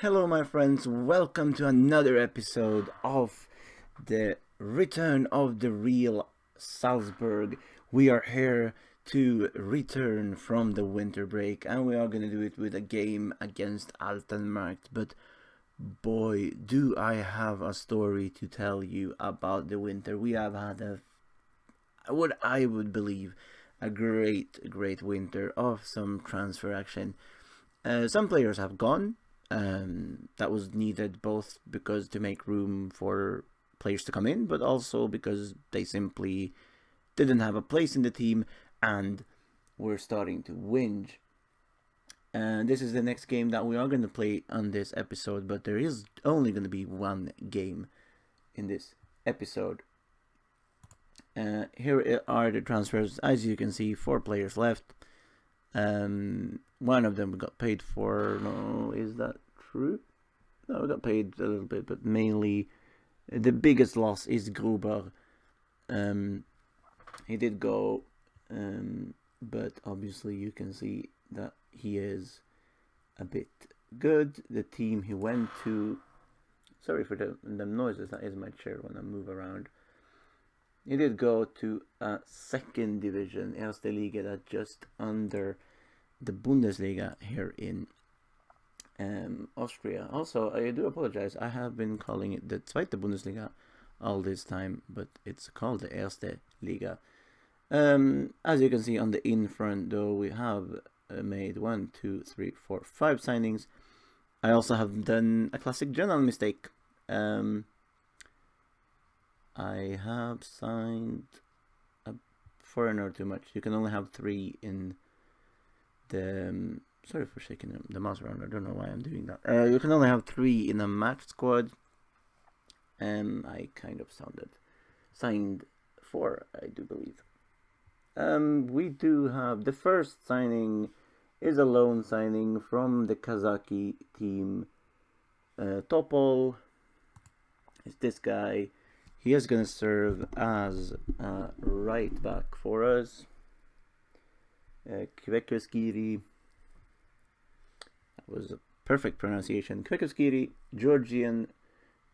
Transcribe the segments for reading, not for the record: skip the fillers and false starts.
Hello, my friends. Welcome to another episode of the Return of the Real Salzburg. We are here to return from the winter break, and we are going to do it with a game against Altenmarkt. But boy, do I have a story to tell you about the winter. We have had what I would believe, a great winter of some transfer action. Some players have gone. That was needed both because to make room for players to come in, but also because they simply didn't have a place in the team and were starting to whinge. And this is the next game that we are going to play on this episode, but there is only going to be one game in this episode. Here are the transfers. As you can see, 4 players left. One of them got paid for. No, is that true? No, we got paid a little bit, but mainly the biggest loss is Gruber. He did go, but obviously you can see that he is a bit good. The team he went to. Sorry for the noises. That is my chair when I move around. He did go to a second division, Erste Liga, that just under the Bundesliga here in Austria. Also, I do apologize. I have been calling it the Zweite Bundesliga all this time, but it's called the Erste Liga. As you can see on the in front, though, we have made 1, 2, 3, 4, 5 signings. I also have done a classic general mistake. I have signed a foreigner too much. You can only have 3 in the... sorry for shaking the mouse around. I don't know why I'm doing that. You can only have 3 in a match squad. I kind of signed 4, I do believe. We do have... the first signing is a loan signing from the Kazaki team. Topol is this guy. He is going to serve as a right back for us. Kvekeskiri. That was a perfect pronunciation. Kvekeskiri, Georgian,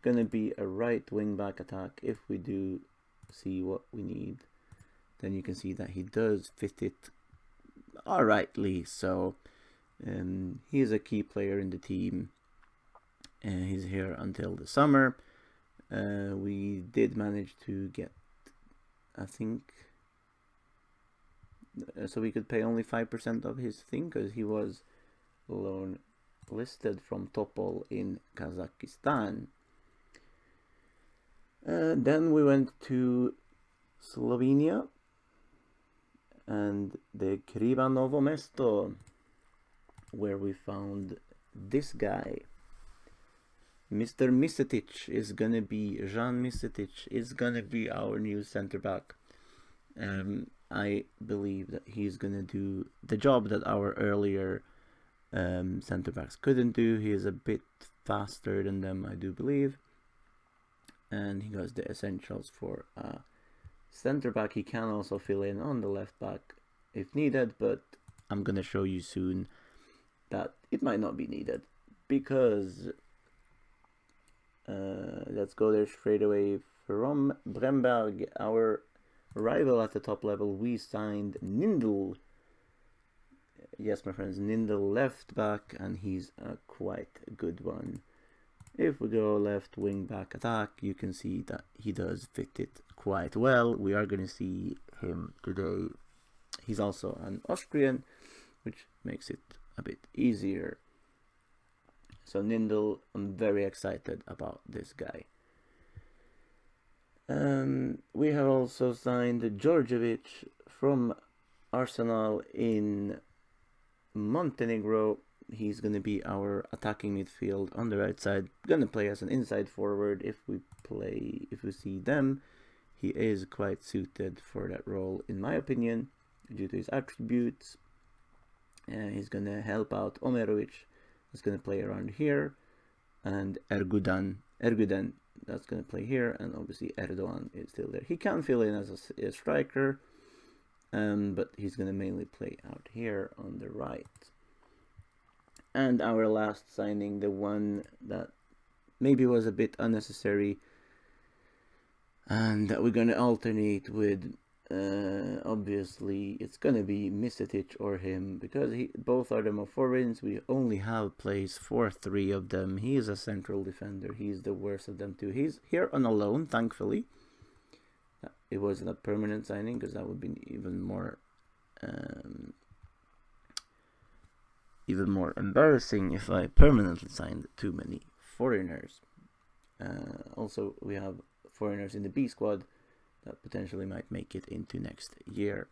going to be a right wing back attack. If we do see what we need, then you can see that he does fit it alrightly. So he is a key player in the team. And he's here until the summer. We did manage to get, I think, so we could pay only 5% of his thing because he was loan listed from Topol in Kazakhstan. Then we went to Slovenia and the Krivanovo Mesto, where we found this guy. Mr. Misetic is gonna be Jan Misetic is gonna be our new center back. I believe that he's gonna do the job that our earlier center backs couldn't do. He is a bit faster than them, I do believe, and he has the essentials for center back. He can also fill in on the left back if needed, but I'm gonna show you soon that it might not be needed because. Let's go there straight away. From Bremberg, our rival at the top level, we signed Nindl. Yes, my friends, Nindl left back, and he's a quite good one. If we go left wing back attack, you can see that he does fit it quite well. We are going to see him today. He's also an Austrian, which makes it a bit easier. So Nindl, I'm very excited about this guy. We have also signed Djordjevic from Arsenal in Montenegro. He's going to be our attacking midfield on the right side. Going to play as an inside forward if we see them. He is quite suited for that role, in my opinion, due to his attributes. He's going to help out Omerovic. Is going to play around here, and Ergudan, that's going to play here, and obviously Erdogan is still there. He can fill in as a striker, but he's going to mainly play out here on the right. And our last signing, the one that maybe was a bit unnecessary, and that we're gonna alternate with. Obviously, it's gonna be Misetic or him, because both are the foreigns. We only have place for 3 of them. He is a central defender. He's the worst of them too. He's here on a loan, thankfully. It wasn't a permanent signing, because that would be even more embarrassing if I permanently signed too many foreigners. Also, we have foreigners in the B squad that potentially might make it into next year.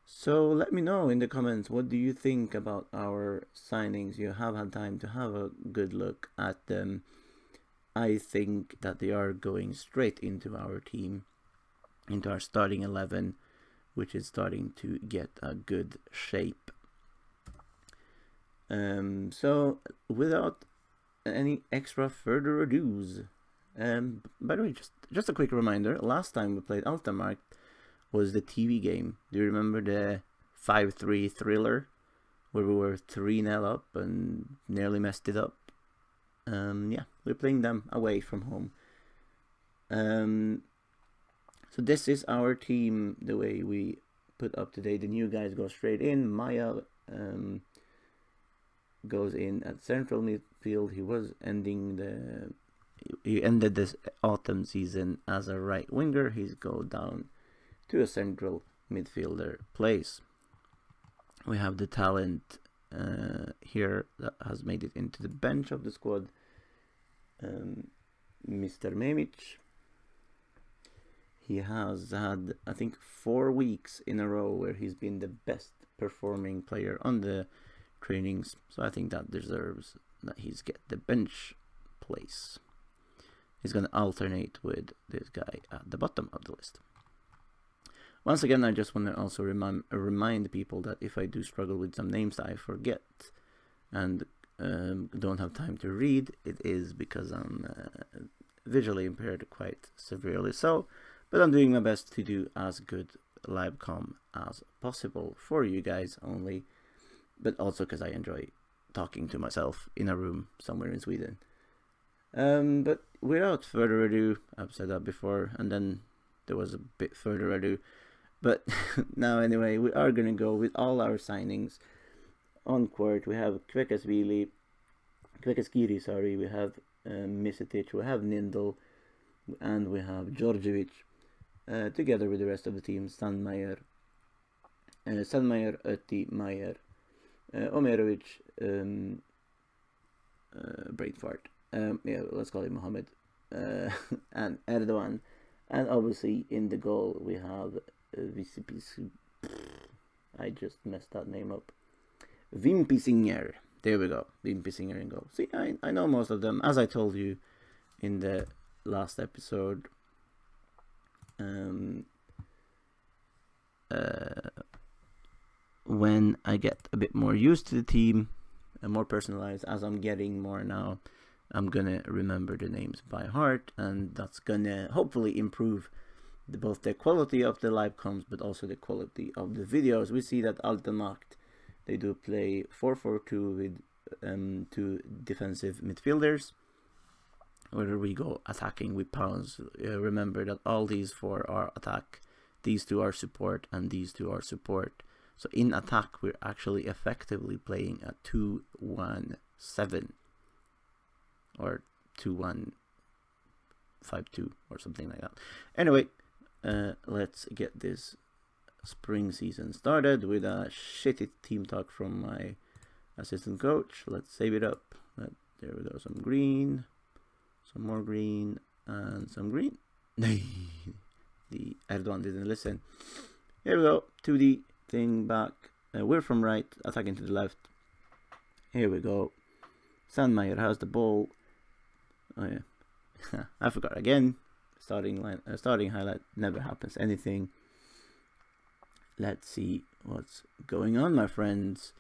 So let me know in the comments, what do you think about our signings? You have had time to have a good look at them. I think that they are going straight into our team, into our starting 11, which is starting to get a good shape. So without any extra further ado's, by the way, just a quick reminder, last time we played Altamark was the TV game. Do you remember the 5-3 thriller where we were 3-0 up and nearly messed it up? Yeah, we're playing them away from home. So this is our team, the way we put up today. The new guys go straight in. Maya goes in at central midfield. He ended this autumn season as a right winger. He's go down to a central midfielder place. We have the talent here that has made it into the bench of the squad. Mr. Memic. He has had, I think, 4 weeks in a row where he's been the best performing player on the trainings. So I think that deserves that he's get the bench place. He's going to alternate with this guy at the bottom of the list. Once again, I just want to also remind people that if I do struggle with some names that I forget and don't have time to read, it is because I'm visually impaired quite severely. So, but I'm doing my best to do as good live com as possible for you guys only, but also because I enjoy talking to myself in a room somewhere in Sweden. But without further ado, I've said that before, and then there was a bit further ado. But now anyway, we are going to go with all our signings on court. We have Kvekasvili, Kvekaskiri, we have Misetic, we have Nindel, and we have Djordjevic, together with the rest of the team, Sandmeyer, Ötti, Meyer, Omerovic, Braidfart. Yeah, let's call him Mohammed, and Erdogan, and obviously in the goal we have I just messed that name up. Wimpisinger. There we go. Wimpisinger in goal. See, I know most of them, as I told you in the last episode. When I get a bit more used to the team and more personalized, as I'm getting more now, I'm gonna remember the names by heart, and that's gonna hopefully improve both the quality of the live comms, but also the quality of the videos. We see that Altenmacht, they do play 4-4-2 with 2 defensive midfielders, where we go attacking with pounds. Remember that all these 4 are attack, these 2 are support, and these 2 are support. So in attack, we're actually effectively playing a 2-1-7 or 2-1-5-2 or something like that. Anyway, let's get this spring season started with a shitty team talk from my assistant coach. Let's save it up. There we go. Some green, some more green, and some green. The Erdogan didn't listen. Here we go. 2D thing back. We're from right, attacking to the left. Here we go. Sandmeyer has the ball. Oh yeah, I forgot again. Starting highlight never happens anything. Let's see what's going on, my friends.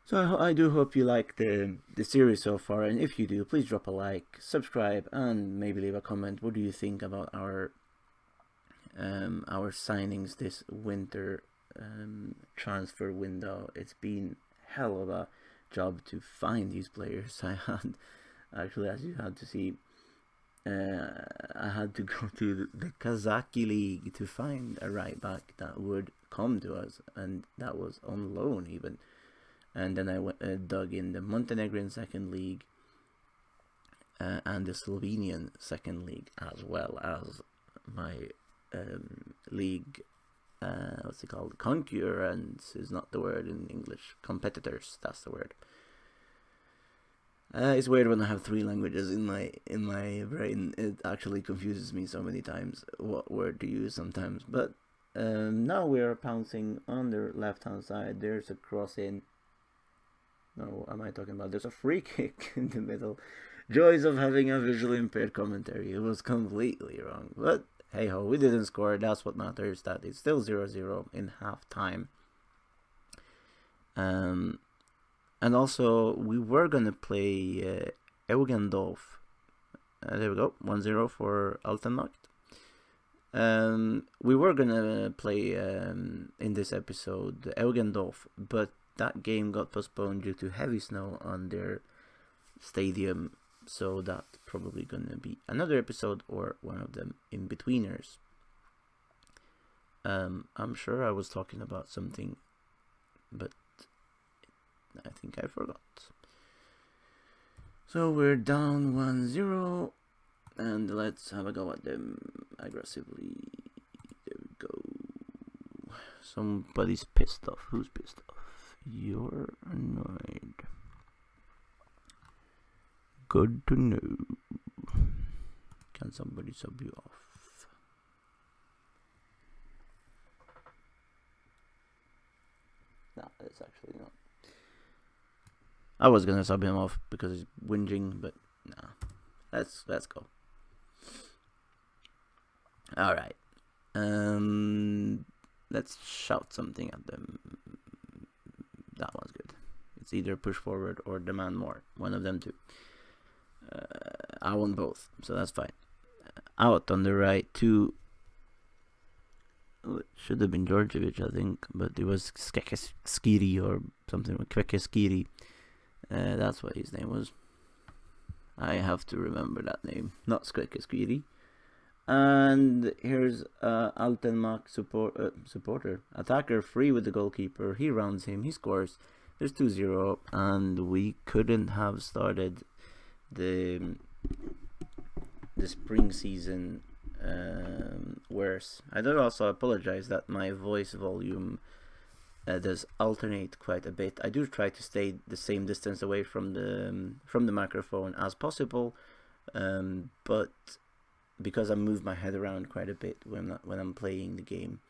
So I do hope you like the series so far, and if you do, please drop a like, subscribe, and maybe leave a comment. What do you think about our signings this winter transfer window? It's been hell of a job to find these players. I had, actually, as you had to see, I had to go to the Kazaki league to find a right back that would come to us, and that was on loan even. And then I dug in the Montenegrin second league and the Slovenian second league, as well as my league. What's it called? Concurrents is not the word in English. Competitors, that's the word. It's weird when I have 3 languages in my brain. It actually confuses me so many times what word to use sometimes. But now we are pouncing on the left hand side. There's a cross in. No, what am I talking about? There's a free kick in the middle. Joys of having a visually impaired commentary. It was completely wrong. But hey ho, we didn't score. That's what matters. That it's still 0-0 in half time. And also, we were going to play Eugendorf. There we go, 1-0 for Altenmarkt. We were going to play in this episode Eugendorf, but that game got postponed due to heavy snow on their stadium. So that's probably going to be another episode or one of them in-betweeners. I'm sure I was talking about something, but I think I forgot. So we're down 1-0, and let's have a go at them aggressively. There we go. Somebody's pissed off. Who's pissed off? You're annoyed. Good to know. Can somebody sub you off? No, it's actually not. I was gonna sub him off because he's whinging, but nah. Let's go. Alright. Let's shout something at them. That one's good. It's either push forward or demand more. One of them two. I want both, so that's fine. Out on the right, two. It should have been Georgievich, I think, but it was Skiri or something. Kvekeskiri. That's what his name was. I have to remember that name. Not Skrekeskiri. And here's Altenmark supporter. Attacker free with the goalkeeper. He rounds him. He scores. There's 2-0. And we couldn't have started the spring season worse. I do also apologize that my voice volume does alternate quite a bit. I do try to stay the same distance away from the microphone as possible, but because I move my head around quite a bit when I'm playing the game,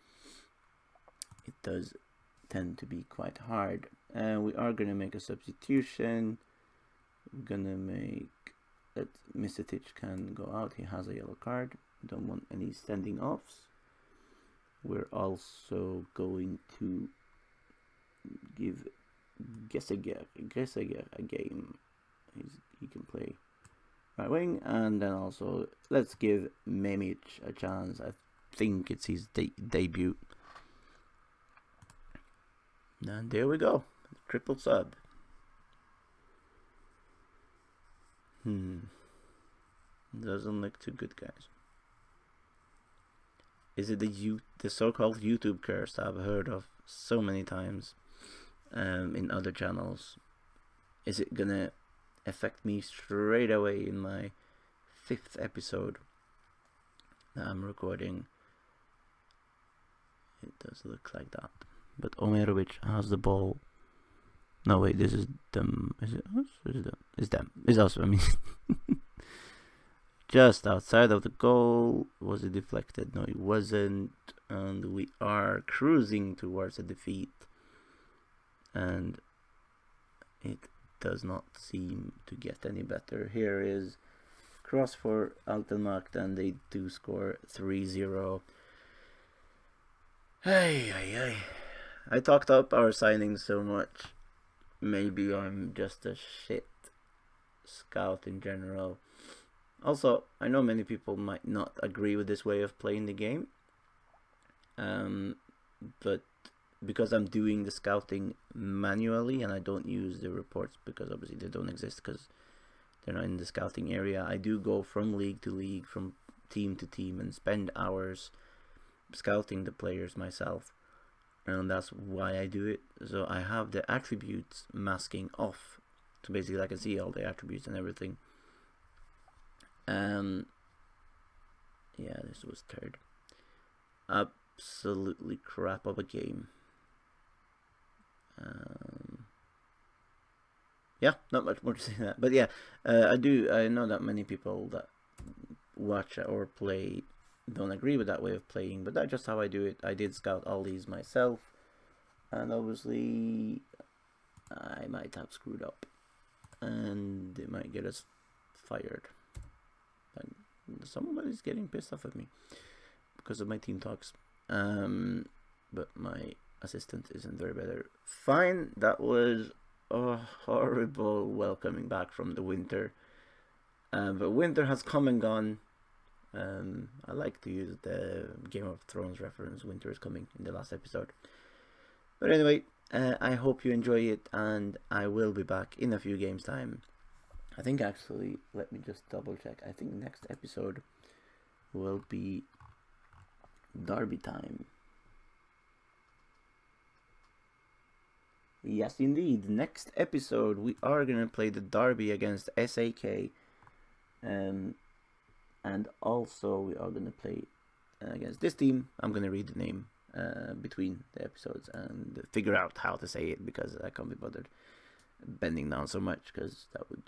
it does tend to be quite hard. We are gonna make a substitution. We're gonna make that Misetic can go out. He has a yellow card. Don't want any standing offs. We're also going to give Gesager a game. He can play right wing, and then also let's give Memic a chance. I think it's his debut. And there we go, triple sub. Doesn't look too good, guys. Is it the so-called YouTube curse I've heard of so many times in other channels? Is it gonna affect me straight away in my 5th episode that I'm recording? It does look like that. But Omerovic has the ball. No, wait, this is them. Is it us? Is it them? It's them. It's us, I mean. Just outside of the goal. Was it deflected? No, it wasn't. And we are cruising towards a defeat. And it does not seem to get any better. Here is cross for Altenmarkt, and they do score 3-0. Hey. I talked up our signings so much. Maybe I'm just a shit scout in general. Also, I know many people might not agree with this way of playing the game. But because I'm doing the scouting manually and I don't use the reports because obviously they don't exist because they're not in the scouting area. I do go from league to league, from team to team, and spend hours scouting the players myself, and that's why I do it. So I have the attributes masking off, so basically I can see all the attributes and everything. Yeah, this was third. Absolutely crap of a game. Yeah, not much more to say that. But yeah, I know that many people that watch or play don't agree with that way of playing, but that's just how I do it. I did scout all these myself, and obviously I might have screwed up, and it might get us fired. Somebody's getting pissed off at me because of my team talks. But my assistant isn't very better. Fine, that was a horrible welcoming back from the winter. But winter has come and gone. I like to use the Game of Thrones reference, winter is coming, in the last episode. But anyway, I hope you enjoy it, and I will be back in a few games time. I think actually, let me just double check. I think next episode will be derby time. Yes, indeed. Next episode, we are going to play the derby against SAK. And also, we are going to play against this team. I'm going to read the name between the episodes and figure out how to say it, because I can't be bothered bending down so much, because that would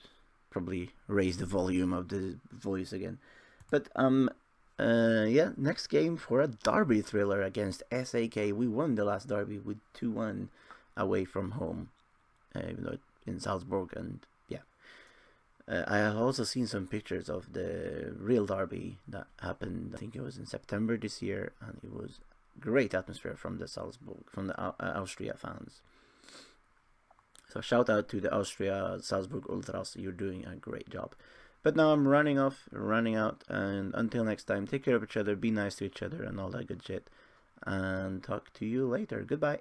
probably raise the volume of the voice again. But yeah, next game for a derby thriller against SAK. We won the last derby with 2-1 away from home, even though in Salzburg. And yeah, I have also seen some pictures of the real derby that happened. I think it was in September this year, and it was great atmosphere from the Austria fans. So shout out to the Austria Salzburg Ultras. You're doing a great job. But now I'm running out, and until next time, take care of each other, be nice to each other, and all that good shit. And talk to you later. Goodbye.